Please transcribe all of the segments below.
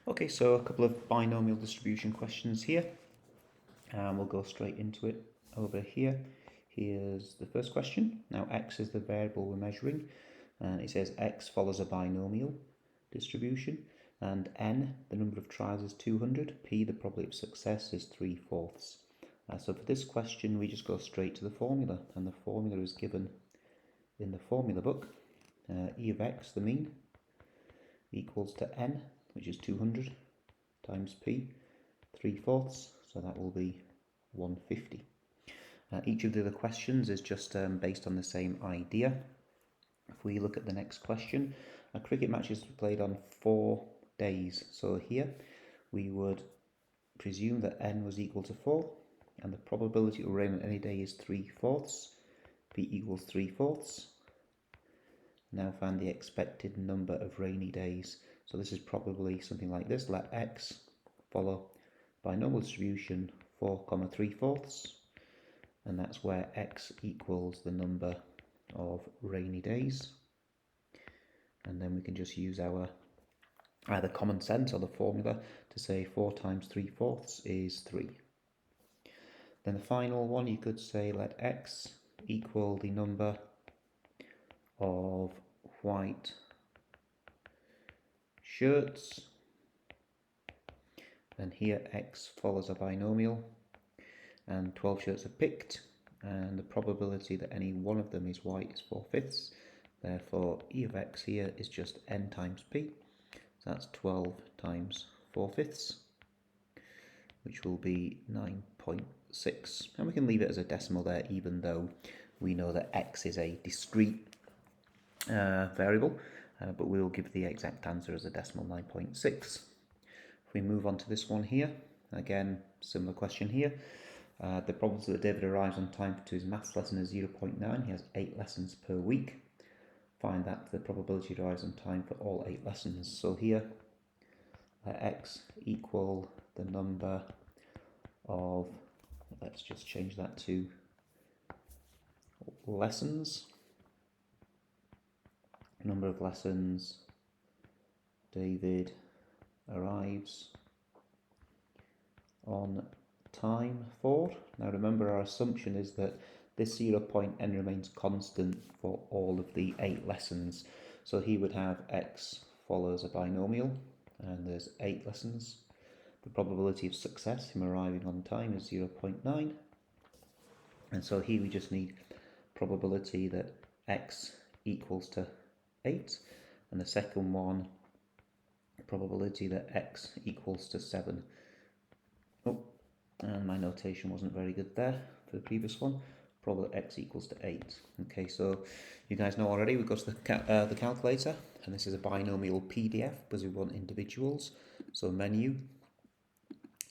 Okay, so a couple of binomial distribution questions here, and we'll go straight into it over here. Here's the first question. Now x is the variable we're measuring, and it says x follows a binomial distribution, and n, the number of trials, is 200, p, the probability of success, is 3/4. So for this question we just go straight to the formula, and the formula is given in the formula book. E of x, the mean, equals to n, which is 200, times p, 3/4, so that will be 150. Each of the other questions is just based on the same idea. If we look at the next question, a cricket match is played on 4 days. So here we would presume that n was equal to 4, and the probability it will rain on any day is 3/4. P equals 3/4. Now find the expected number of rainy days. So this is probably something like this. Let x follow binomial distribution 4, 3/4, and that's where x equals the number of rainy days. And then we can just use our either common sense or the formula to say 4 times 3/4 is 3. Then the final one, you could say let x equal the number of white shirts. Then here x follows a binomial, and 12 shirts are picked, and the probability that any one of them is white is 4/5. Therefore E of x here is just n times p, so that's 12 times 4/5, which will be 9.6. And we can leave it as a decimal there, even though we know that x is a discrete variable, but we will give the exact answer as a decimal, 9.6. If we move on to this one here, again, similar question here. The probability that David arrives on time to his maths lesson is 0.9. He has 8 lessons per week. Find that the probability he arrives on time for all 8 lessons. So here, let x equal the number of, let's just change that to lessons. Number of lessons David arrives on time for. Now remember, our assumption is that this 0.n remains constant for all of the 8 lessons. So he would have x follows a binomial, and there's 8 lessons. The probability of success, him arriving on time, is 0.9. And so here we just need probability that x equals to 8, and the second one, probability that x equals to 7. Oh, and my notation wasn't very good there for the previous one. Probably x equals to 8. Okay, so you guys know already, we go to the calculator, and this is a binomial PDF because we want individuals. So menu,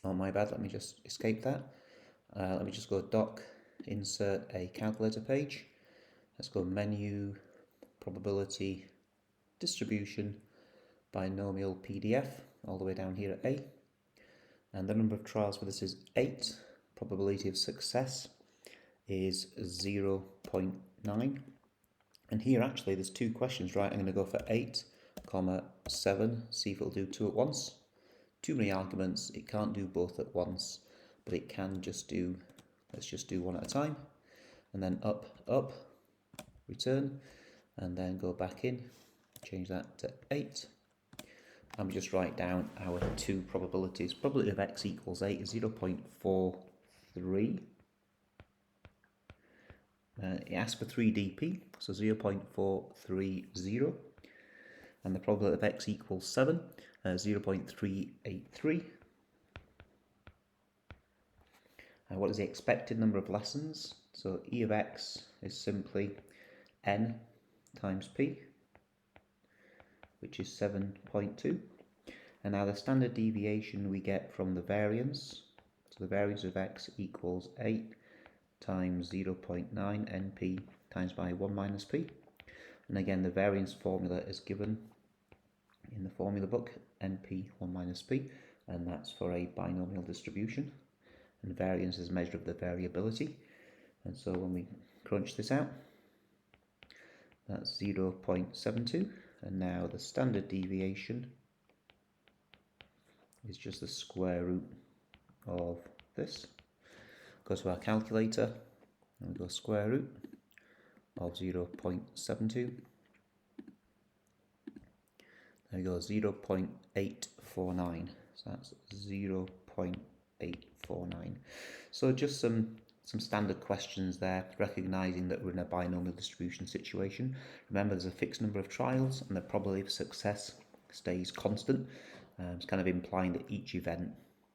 oh my bad, let me just escape that. Let me just go doc, insert a calculator page. Let's go menu, probability distribution, binomial PDF, all the way down here at A. And the number of trials for this is 8. Probability of success is 0.9. And here actually there's 2 questions, right? I'm going to go for 8, 7, see if it'll do 2 at once. Too many arguments, it can't do both at once, but it can just do, let's just do one at a time. And then up, up, return, and then go back in, change that to 8. And we just write down our 2 probabilities. Probability of x equals 8 is 0.43. It asks for 3 dp, so 0.430. And the probability of x equals 7, 0.383. What is the expected number of lessons? So E of x is simply n times p, which is 7.2. And now the standard deviation we get from the variance. So the variance of x equals 8 times 0.9 np times by 1 minus p. And again, the variance formula is given in the formula book, np 1 minus p, and that's for a binomial distribution. And variance is a measure of the variability. And so when we crunch this out, that's 0.72. And now the standard deviation is just the square root of this. Go to our calculator and we go square root of 0.72. There we go, 0.849. So that's 0.849. So just some standard questions there, recognising that we're in a binomial distribution situation. Remember, there's a fixed number of trials and the probability of success stays constant. It's kind of implying that each event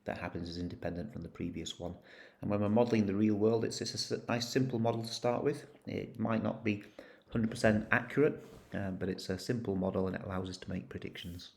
that happens is independent from the previous one. And when we're modelling the real world, it's a nice simple model to start with. It might not be 100% accurate, but it's a simple model and it allows us to make predictions.